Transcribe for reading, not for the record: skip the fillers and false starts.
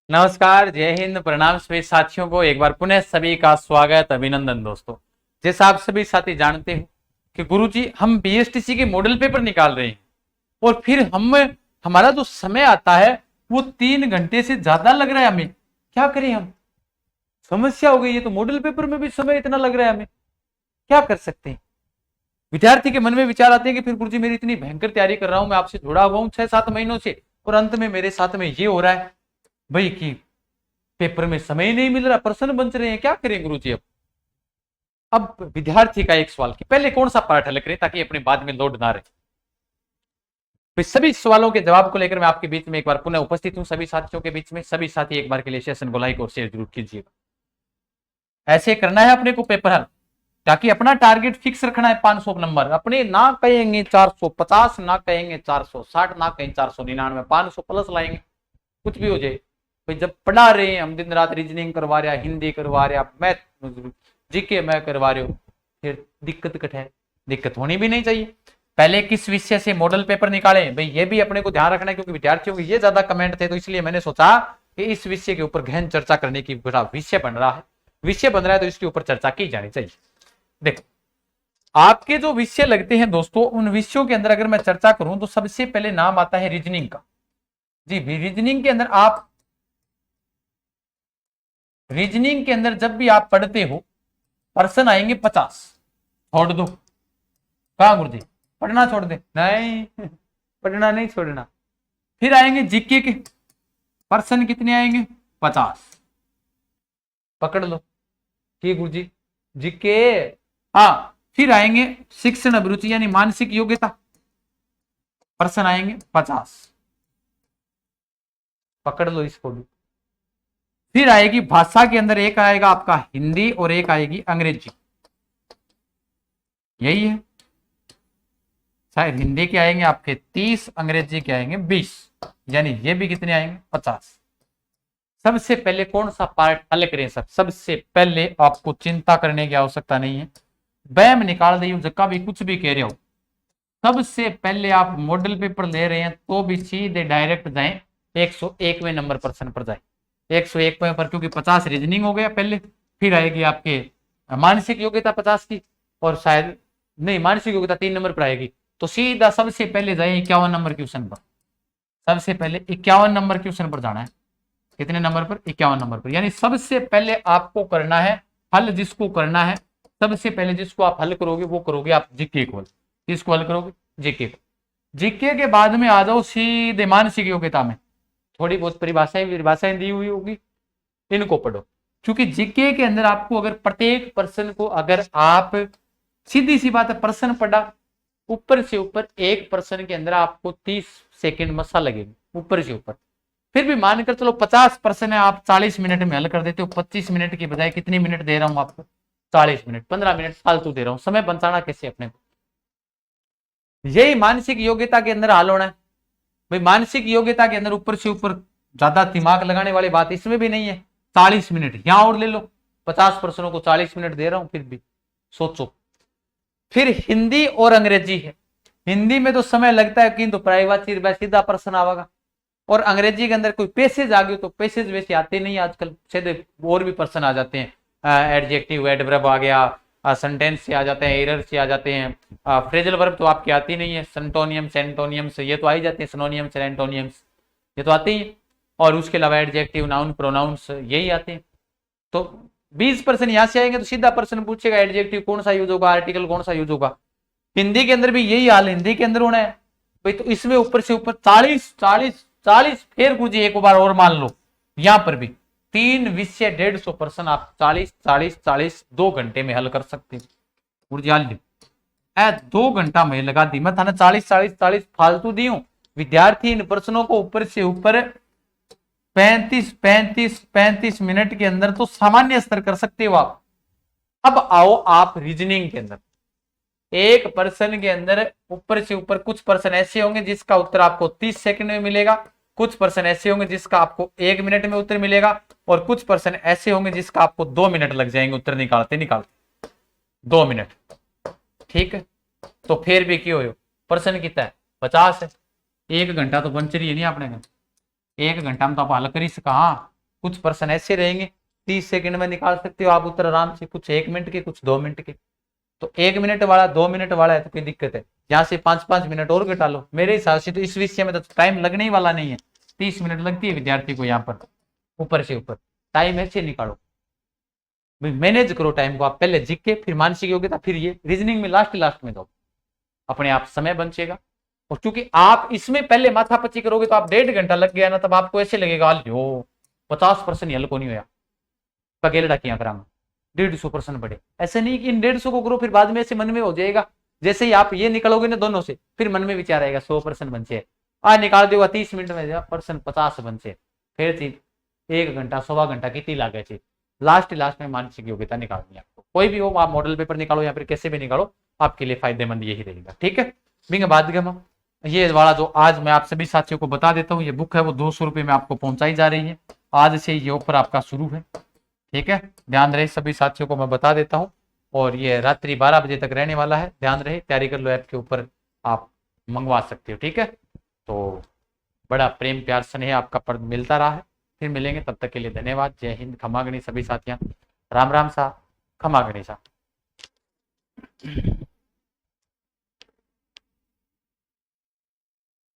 नमस्कार, जय हिंद, प्रणाम सभी साथियों को एक बार पुनः सभी का स्वागत, अभिनंदन। दोस्तों, जैसा आप सभी साथी जानते हो कि गुरुजी हम बीएसटीसी के मॉडल पेपर निकाल रहे हैं और फिर हम हमारा जो समय आता है वो 3 घंटे से ज्यादा लग रहा है। हमें क्या करें? हम समस्या हो गई है। तो मॉडल पेपर में भी समय इतना लग रहा है, हमें क्या कर सकते हैं? विद्यार्थी के मन में विचार आते हैं कि फिर गुरुजी मेरी इतनी भयंकर तैयारी कर रहा हूं, मैं आपसे जुड़ा हुआ हूं 6-7 महीनों से, और अंत में मेरे साथ में ये हो रहा है भाई कि पेपर में समय ही नहीं मिल रहा, प्रश्न बच रहे हैं, क्या करें गुरुजी? अब विद्यार्थी का एक सवाल कि पहले कौन सा पाठ हल करें ताकि अपने बाद में लोड ना रहे। तो सभी सवालों के जवाब को लेकर मैं आपके बीच में एक बार पुनः उपस्थित हूं, सभी साथियों के बीच में। सभी साथी एक बार के लिए सेशन को लाइक और शेयर जरूर कीजिएगा। ऐसे करना है अपने को पेपर हल, ताकि अपना टारगेट फिक्स रखना है 500 नंबर। अपने ना कहेंगे 450, ना कहेंगे 460, ना कहेंगे 499, 500 प्लस लाएंगे, कुछ भी हो जाए। भाई जब पढ़ा रहे हैं हम, दिन रात रीजनिंग करवा रहे हैं, हिंदी करवा रहे हैं, मैथ जीके मैं करवा रहे हो, फिर दिक्कत कट है, दिक्कत होनी भी नहीं चाहिए। पहले किस विषय से मॉडल पेपर निकाले भाई, ये भी अपने को ध्यान रखना है, क्योंकि विद्यार्थियों के ये ज्यादा कमेंट थे, तो इसलिए मैंने सोचा कि इस विषय के ऊपर गहन चर्चा करने की विषय बन रहा है, तो इसके ऊपर चर्चा की जानी चाहिए। देखो, आपके जो विषय लगते हैं दोस्तों, उन विषयों के अंदर अगर मैं चर्चा करूं तो सबसे पहले नाम आता है रीजनिंग का। जी, रीजनिंग के अंदर जब भी आप पढ़ते हो, पर्सन आएंगे 50। छोड़ दो, कहा गुरुजी पढ़ना छोड़ दे? नहीं पढ़ना नहीं छोड़ना। फिर आएंगे जीके के पर्सन, कितने आएंगे? 50। पकड़ लो कि गुरुजी जीके। हाँ, फिर आएंगे शिक्षण अभिरुचि यानी मानसिक योग्यता, पर्सन आएंगे 50। पकड़ लो इसको भी। फिर आएगी भाषा के अंदर, एक आएगा आपका हिंदी और एक आएगी अंग्रेजी। यही है, शायद हिंदी के आएंगे आपके 30, अंग्रेजी के आएंगे 20, यानी ये भी कितने आएंगे? 50। सबसे पहले कौन सा पार्ट हल करें? सबसे पहले आपको चिंता करने की आवश्यकता नहीं है, बैम निकाल दी जगह भी कुछ भी कह रहे हो। सबसे पहले आप मॉडल पेपर ले रहे हैं तो भी सीधे डायरेक्ट जाएं 101वें नंबर प्रश्न पर जाए। 101वें पर, क्योंकि 50 रीजनिंग हो गया पहले, फिर आएगी आपके मानसिक योग्यता 50 की, और शायद नहीं, मानसिक योग्यता 3 नंबर पर आएगी। तो सीधा सबसे पहले जाए 51 नंबर क्वेश्चन पर। सबसे पहले 51 नंबर क्वेश्चन पर जाना है। कितने नंबर पर? 51 नंबर पर। यानी सबसे पहले आपको करना है हल, जिसको करना है सबसे पहले जिसको आप हल करोगे वो करोगे आप जीके को। किसको हल करोगे? जीके को। जीके के बाद में आ जाओ सीधे मानसिक योग्यता में। थोड़ी बहुत परिभाषाएं दी हुई होगी, इनको पढ़ो, क्योंकि जीके के अंदर आपको अगर प्रत्येक पर्सन को, अगर आप सीधी सी बात है, प्रश्न पढ़ा ऊपर से ऊपर, एक पर्सन के अंदर आपको 30 सेकंड मसा लगेगी ऊपर से ऊपर। फिर भी मानकर चलो 50% है, आप 40 मिनट में हल कर देते हो। 25 मिनट की बजाय कितनी मिनट दे रहा हूं आपको? 40 मिनट, 15 मिनट फालतू दे रहा हूं। समय बचाना कैसे अपने को? यही मानसिक योग्यता के अंदर हाल होना है भाई। मानसिक योग्यता के अंदर ऊपर से ऊपर ज्यादा दिमाग लगाने वाली बात इसमें भी नहीं है। 40 मिनट यहां और ले लो, 50 प्रश्नों को 40 मिनट दे रहा हूं, फिर भी सोचो। फिर हिंदी और अंग्रेजी है। हिंदी में तो समय लगता है, किंतु प्राइवेट सीधा प्रश्न आएगा। और अंग्रेजी के अंदर कोई पैसेज आ गए तो पैसेज वैसे आते नहीं आजकल, सीधे और भी पर्सन आ जाते हैं। एडजेक्टिव, एडवर्ब आ गया, सेंटेंस से आ जाते हैं, एरर से आ जाते हैं, फ्रेजल वर्ब तो आपके आती नहीं है, सेंटोनियम्स एंटोनियम्स ये तो आ ही जाते हैं, सिनोनियम्स एंटोनियम्स ये तो आते ही हैं। और उसके अलावा एडजेक्टिव, नाउन, प्रोनाउंस यही आते हैं। तो 20% यहां से आएंगे तो सीधा पर्सन पूछेगा एडजेक्टिव कौन सा यूज होगा, आर्टिकल कौन सा यूज होगा। हिंदी के अंदर भी यही हाल, हिंदी के अंदर होना है भाई। तो इसमें ऊपर से ऊपर 40, फिर कुछ एक बार और मान लो, यहां पर भी 3 विषय 150% आप 40 2 घंटे में हल कर सकते हैं। 2 घंटा में लगा दी मैं, थाने 40 फालतू दी हूं। विद्यार्थी इन प्रश्नों को ऊपर से ऊपर 35 मिनट के अंदर तो सामान्य स्तर कर सकते हो आप। अब आओ आप रीजनिंग के अंदर, एक पर्सन के अंदर ऊपर से ऊपर कुछ पर्सन ऐसे होंगे जिसका उत्तर आपको 30 सेकंड में मिलेगा, कुछ पर्सन ऐसे होंगे जिसका आपको 1 मिनट में उत्तर मिलेगा, और कुछ पर्सन ऐसे होंगे जिसका आपको 2 मिनट लग जाएंगे उत्तर निकालते निकालते। 2 मिनट, ठीक है। तो फिर भी क्यों हो, पर्सन कितना है? 50 है। 1 घंटा तो बन रही है नहीं अपने घर, 1 घंटा में तो आप हल कर ही सका। कुछ प्रश्न ऐसे रहेंगे 30 सेकंड में निकाल सकते हो आप उत्तर आराम से, कुछ 1 मिनट के, कुछ 2 मिनट के। तो 1 मिनट वाला 2 मिनट वाला है तो कोई दिक्कत है, यहाँ से 5-5 मिनट और घटा लो। मेरे हिसाब से तो इस विषय में तो टाइम लगने ही वाला नहीं है, 30 मिनट लगती है विद्यार्थी को यहाँ पर, ऊपर से ऊपर टाइम ऐसे निकालो, मैनेज करो टाइम को आप, पहले जीके फिर मानसिक योग्यता फिर ये रीजनिंग में लास्ट में दो, अपने आप समय बचेगा। और क्योंकि आप इसमें पहले माथापच्ची करोगे तो आप 1.5 घंटा लग गया ना, तब आपको ऐसे लगेगा लो 50% हल को नहीं हुआ, पकेलड़ा किया करांगा 150% बढ़े। ऐसे नहीं कि इन 150 को करो फिर बाद में ऐसे मन में हो जाएगा, जैसे ही आप ये निकलोगे ना दोनों से, फिर मन में विचार आएगा 100% बनसे, आज निकाल देगा 30 मिनट में परसेंट 50 बनसे, फिर चीज 1 घंटा 1.25 घंटा कितनी लागे चीज, लास्ट में मानसिक योग्यता निकालनी है आपको। कोई भी हो आप मॉडल पेपर निकालो या फिर कैसे भी निकालो, आपके लिए फायदेमंद यही रहेगा। ठीक है बिंग बाद गमा, ये वाला जो आज मैं आप सभी साथियों को बता देता हूँ, ये बुक है वो 200 रुपये में आपको पहुंचाई जा रही है, आज से ये ऑफर आपका शुरू है। ठीक है, ध्यान रहे सभी साथियों को मैं बता देता हूँ, और ये रात्रि 12 बजे तक रहने वाला है, ध्यान रहे, तैयारी कर लो ऐप के ऊपर आप मंगवा सकते हो। ठीक है, तो बड़ा प्रेम प्यार स्नेह आपका पर मिलता रहा है, फिर मिलेंगे, तब तक के लिए धन्यवाद। जय हिंद, खमा गणित सभी साथियां, राम राम सा, खमा गणित सा।